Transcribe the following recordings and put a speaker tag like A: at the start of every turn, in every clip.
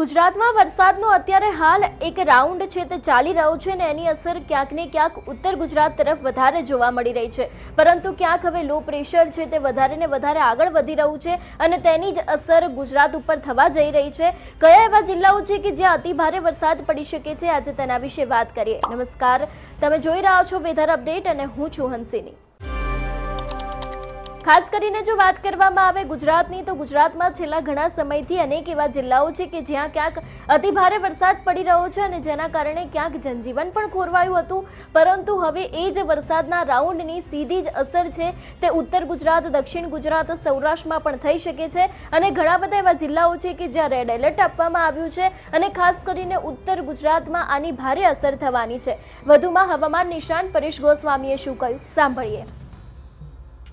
A: ગુજરાતમાં વરસાદનો અત્યારે હાલ એક રાઉન્ડ છે તે ચાલી રહ્યો છે ને એની અસર ક્યાંક ને ક્યાંક ઉત્તર ગુજરાત તરફ વધારે જોવા મળી રહી છે, પરંતુ ક્યાંક હવે લો પ્રેશર છે તે વધારે ને વધારે આગળ વધી રહ્યું છે અને તેની જ અસર ગુજરાત ઉપર થવા જઈ રહી છે। કયા એવા જિલ્લાઓ છે કે જ્યાં અતિ ભારે વરસાદ પડી શકે છે, આજે તેના વિશે વાત કરીએ। નમસ્કાર, તમે જોઈ રહ્યા છો વેધર અપડેટ અને હું છું હંસિની। ખાસ કરીને જો વાત કરવામાં આવે ગુજરાતની, તો ગુજરાતમાં છેલ્લા ઘણા સમયથી અનેક એવા જિલ્લાઓ છે કે જ્યાં ક્યાંક અતિ ભારે વરસાદ પડી રહ્યો છે અને જેના કારણે ક્યાંક જનજીવન પણ ખોરવાયું હતું, પરંતુ હવે એ જ વરસાદના રાઉન્ડની સીધી જ અસર છે તે ઉત્તર ગુજરાત, દક્ષિણ ગુજરાત, સૌરાષ્ટ્રમાં પણ થઈ શકે છે અને ઘણા બધા એવા જિલ્લાઓ છે કે જ્યાં રેડ એલર્ટ આપવામાં આવ્યું છે અને ખાસ કરીને ઉત્તર ગુજરાતમાં આની ભારે અસર થવાની છે। વધુમાં હવામાન નિષ્ણાત પરેશ ગોસ્વામીએ શું કહ્યું, સાંભળીએ।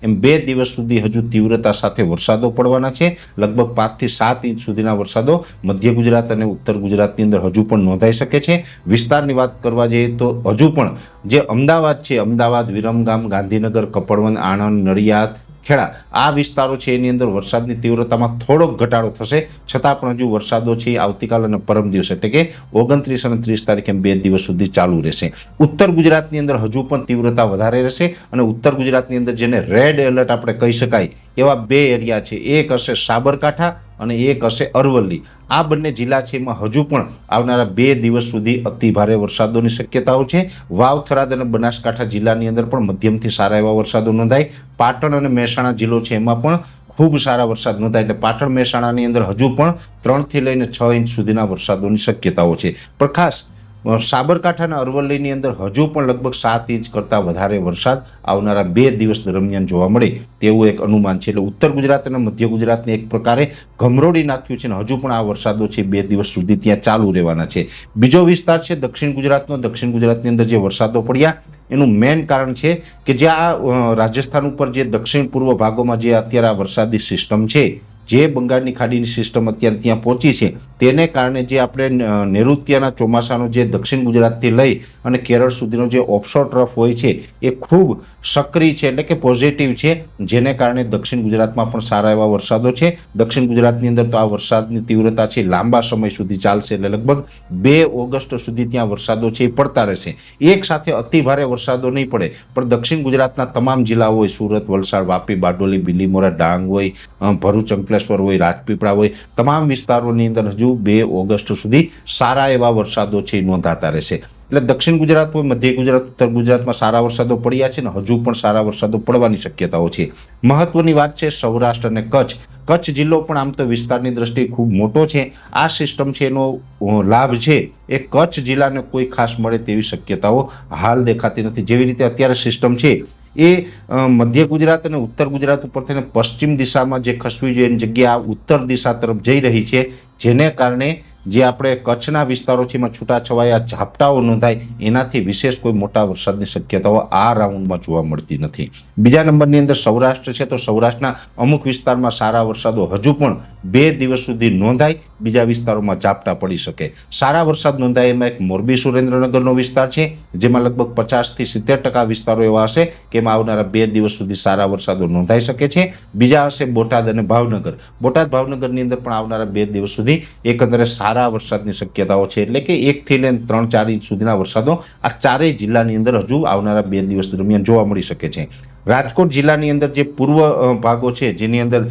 B: એમ 2 દિવસ સુધી હજુ તીવ્રતા સાથે વરસાદો પડવાના છે। લગભગ 5 થી 7 ઇંચ સુધીના વરસાદો મધ્ય ગુજરાત અને ઉત્તર ગુજરાતની અંદર હજુ પણ નોંધાઈ શકે છે। વિસ્તારની વાત કરવા જઈએ તો હજુ પણ જે અમદાવાદ છે, અમદાવાદ, વિરમગામ, ગાંધીનગર, કપડવંત, આણંદ, નડિયાદ, ખેડા, આ વિસ્તારો છે એની અંદર વરસાદની તીવ્રતામાં થોડોક ઘટાડો થશે, છતાં પણ હજુ વરસાદો છે આવતીકાલ અને પરમ દિવસ એટલે કે 29 અને 30 તારીખે 2 દિવસ સુધી ચાલુ રહેશે। ઉત્તર ગુજરાતની અંદર હજુ પણ તીવ્રતા વધારે રહેશે અને ઉત્તર ગુજરાતની અંદર જેને રેડ એલર્ટ આપણે કહી શકાય એવા 2 એરિયા છે, એક હશે સાબરકાંઠા અને એક હશે અરવલ્લી। આ બંને જિલ્લા છે એમાં હજુ પણ આવનારા 2 દિવસ સુધી અતિ ભારે વરસાદોની શક્યતાઓ છે। વાવ, થરાદ અને બનાસકાંઠા જિલ્લાની અંદર પણ મધ્યમથી સારા એવા વરસાદો નોંધાય। પાટણ અને મહેસાણા જિલ્લો છે એમાં પણ ખૂબ સારા વરસાદ નોંધાય, એટલે પાટણ, મહેસાણાની અંદર હજુ પણ 3 થી લઈને 6 ઇંચ સુધીના વરસાદોની શક્યતાઓ છે। પણ ખાસ સાબરકાંઠા અને અરવલ્લીની અંદર હજુ પણ લગભગ 7 ઇંચ કરતાં વધારે વરસાદ આવનારા 2 દિવસ દરમિયાન જોવા મળે તેવું એક અનુમાન છે। એટલે ઉત્તર ગુજરાત અને મધ્ય ગુજરાતને એક પ્રકારે ગમરોડી નાખ્યું છે અને હજુ પણ આ વરસાદો છે 2 દિવસ સુધી ત્યાં ચાલુ રહેવાના છે। બીજો વિસ્તાર છે દક્ષિણ ગુજરાતનો। દક્ષિણ ગુજરાતની અંદર જે વરસાદો પડ્યા એનું મેઇન કારણ છે કે જે આ રાજસ્થાન ઉપર જે દક્ષિણ પૂર્વ ભાગોમાં જે અત્યારે આ વરસાદી સિસ્ટમ છે, જે બંગાળની ખાડીની સિસ્ટમ અત્યારે ત્યાં પહોંચી છે, તેને કારણે જે આપણે નૈઋત્યના ચોમાસાનો જે દક્ષિણ ગુજરાતથી લઈ અને કેરળ સુધીનો જે ઓફશોર ટ્રફ હોય છે એ ખૂબ સક્રિય છે, એટલે કે પોઝિટિવ છે, જેને કારણે દક્ષિણ ગુજરાતમાં પણ સારા એવા વરસાદો છે। દક્ષિણ ગુજરાતની અંદર તો આ વરસાદની તીવ્રતા છે લાંબા સમય સુધી ચાલશે, એટલે લગભગ 2 ઓગસ્ટ સુધી ત્યાં વરસાદો છે એ પડતા રહેશે। એક સાથે અતિ ભારે વરસાદો નહીં પડે, પણ દક્ષિણ ગુજરાતના તમામ જિલ્લાઓ હોય, સુરત, વલસાડ, વાપી, બારડોલી, બિલીમોરા, ડાંગ હોય, ભરૂચ, અંકલેશ્વર હોય, રાજપીપળા હોય, તમામ વિસ્તારોની અંદર હજુ 2 ઓગસ્ટ સુધી સારા એવા વરસાદો છે નોંધાતા રહેશે। એટલે દક્ષિણ ગુજરાત હોય, મધ્ય ગુજરાત, ઉત્તર ગુજરાતમાં સારા વરસાદો પડ્યા છે ને હજુ પણ સારા વરસાદો પડવાની શક્યતાઓ છે। મહત્વની વાત છે સૌરાષ્ટ્ર અને કચ્છ। કચ્છ જિલ્લો પણ આમ તો વિસ્તારની દ્રષ્ટિએ ખૂબ મોટો છે। આ સિસ્ટમ છે એનો લાભ છે એ કચ્છ જિલ્લાને કોઈ ખાસ મળે તેવી શક્યતાઓ હાલ દેખાતી નથી। જેવી રીતે અત્યારે સિસ્ટમ છે એ મધ્ય ગુજરાત અને ઉત્તર ગુજરાત ઉપર થઈને પશ્ચિમ દિશામાં જે ખસવી જોઈએ એની જગ્યાએ આ ઉત્તર દિશા તરફ જઈ રહી છે, જેને કારણે જે આપણે કચ્છના વિસ્તારો છે એમાં છૂટાછવાયા ઝાપટાઓ નોંધાય, એનાથી વિશેષ કોઈ મોટા વરસાદની શક્યતાઓ આ રાઉન્ડમાં જોવા મળતી નથી। બીજા નંબરની અંદર સૌરાષ્ટ્ર છે, તો સૌરાષ્ટ્રના અમુક વિસ્તારમાં સારા વરસાદો હજુ પણ 2 દિવસ સુધી નોંધાય, બીજા વિસ્તારોમાં ઝાપટા પડી શકે। સારા વરસાદ નોંધાય એમાં એક મોરબી, સુરેન્દ્રનગરનો વિસ્તાર છે, જેમાં લગભગ 50 થી 70% વિસ્તારો એવા હશે કે એમાં આવનારા 2 દિવસ સુધી સારા વરસાદો નોંધાઈ શકે છે। બીજા હશે બોટાદ અને ભાવનગર। બોટાદ, ભાવનગરની અંદર પણ આવનારા 2 દિવસ સુધી એકંદરે સારા વરસાદની શક્યતાઓ છે, એટલે કે 1 થી લઈને 3-4 ઇંચ સુધીના વરસાદો આ ચારેય જિલ્લાની અંદર હજુ આવનારા 2 દિવસ દરમિયાન જોવા મળી શકે છે। રાજકોટ જિલ્લાની અંદર જે પૂર્વ ભાગો છે, જેની અંદર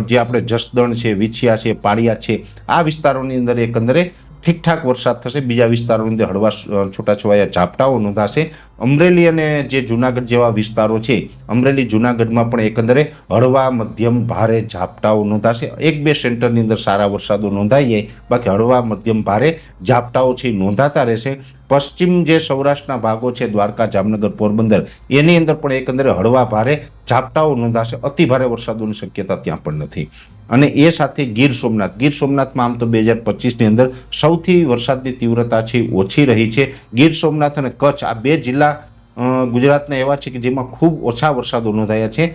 B: જે આપણે જસદણ છે, વિછિયા છે, પાળિયાદ છે, આ વિસ્તારોની અંદર એકંદરે ઠીકઠાક વરસાદ થશે। બીજા વિસ્તારોની અંદર હળવા છૂટાછવાયા ઝાપટાઓ નોંધાશે। અમરેલી અને જે જુનાગઢ જેવા વિસ્તારો છે, અમરેલી, જુનાગઢમાં પણ એકંદરે હળવા મધ્યમ ભારે ઝાપટાઓ નોંધાશે। 1-2 સેન્ટરની અંદર સારા વરસાદો નોંધાઈ જાય, બાકી હળવા મધ્યમ ભારે ઝાપટાઓ છે નોંધાતા રહેશે। પશ્ચિમ જે સૌરાષ્ટ્રના ભાગો છે, દ્વારકા, જામનગર, પોરબંદર, એની અંદર પણ એકંદરે હળવા ભારે ઝાપટાઓ નોંધાશે। અતિ ભારે વરસાદોની શક્યતા ત્યાં પણ નથી। અને એ સાથે ગીર સોમનાથમાં આમ તો 2025ની અંદર સૌથી વરસાદની તીવ્રતા છે ઓછી રહી છે। ગીર સોમનાથ અને કચ્છ આ 2 જિલ્લા ગુજરાતના એવા છે કે જેમાં ખૂબ ઓછા વરસાદો નોંધાયા છે।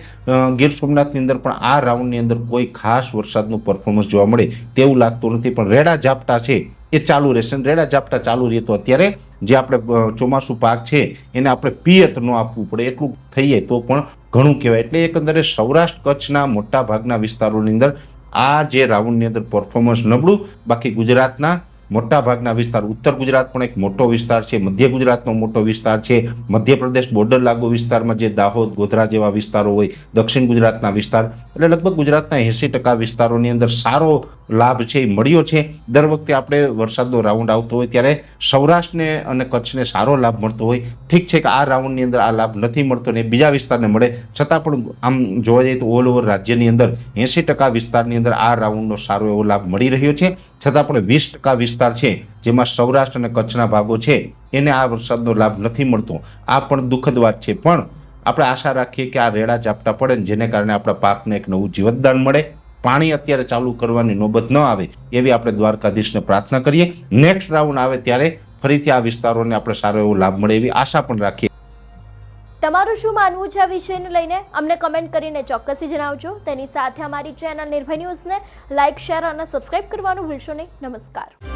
B: ગીર સોમનાથની અંદર પણ આ રાઉન્ડની અંદર કોઈ ખાસ વરસાદનું પરફોર્મન્સ જોવા મળે તેવું લાગતું નથી, પણ રેડા ઝાપટા છે એ ચાલુ રહેશે। રેડા ઝાપટા ચાલુ રહે તો અત્યારે જે આપણે ચોમાસું પાક છે એને આપણે પિયત ન આપવું પડે એટલું થઈ જાય તો પણ ઘણું કહેવાય। એટલે એકંદરે સૌરાષ્ટ્ર કચ્છના મોટા ભાગના વિસ્તારોની અંદર આ જે રાઉન્ડની અંદર પરફોર્મન્સ નબળું, બાકી ગુજરાતના મોટાભાગના વિસ્તાર, ઉત્તર ગુજરાત પણ એક મોટો વિસ્તાર છે, મધ્ય ગુજરાતનો મોટો વિસ્તાર છે, મધ્યપ્રદેશ બોર્ડર લાગુ વિસ્તારમાં જે દાહોદ, ગોધરા જેવા વિસ્તારો હોય, દક્ષિણ ગુજરાતના વિસ્તાર, એટલે લગભગ ગુજરાતના 80% વિસ્તારોની અંદર સારો લાભ છે એ મળ્યો છે. દર વખતે આપણે વરસાદનો રાઉન્ડ આવતો હોય ત્યારે સૌરાષ્ટ્રને અને કચ્છને સારો લાભ મળતો હોય. ઠીક છે કે આ રાઉન્ડની અંદર આ લાભ નથી મળતો ને બીજા વિસ્તારને મળે, છતાં પણ આમ જોવા જઈએ તો ઓલ ઓવર રાજ્યની અંદર 80% વિસ્તારની અંદર આ રાઉન્ડનો સારો એવો લાભ મળી રહ્યો છે. છતાં પણ 20% વિસ્તાર છે જેમાં સૌરાષ્ટ્ર અને કચ્છના ભાગો છે એને આ વરસાદનો લાભ નથી મળતો. આ પણ દુઃખદ વાત છે, પણ આપણે આશા રાખીએ કે આ રેડા ઝાપટા પડે ને જેને કારણે આપણા પાકને એક નવું જીવતદાન મળે, પાણી અત્યારે ચાલુ કરવાની નોબત ન આવે એવી આપણે દ્વારકાધીશને પ્રાર્થના કરીએ. નેક્સ્ટ રાઉન્ડ આવે ત્યારે ફરીથી આ વિસ્તારોને આપણે સારો એવો લાભ મળે એવી આશા પણ રાખીએ.
A: તમારું શું માનવું છે આ વિષયને લઈને અમને કમેન્ટ કરીને ચોક્કસથી જણાવજો. તેની સાથે અમારી ચેનલ નિર્ભય ન્યૂઝને લાઇક, શેર અને સબસ્ક્રાઇબ કરવાનું ભૂલશો નહીં. નમસ્કાર.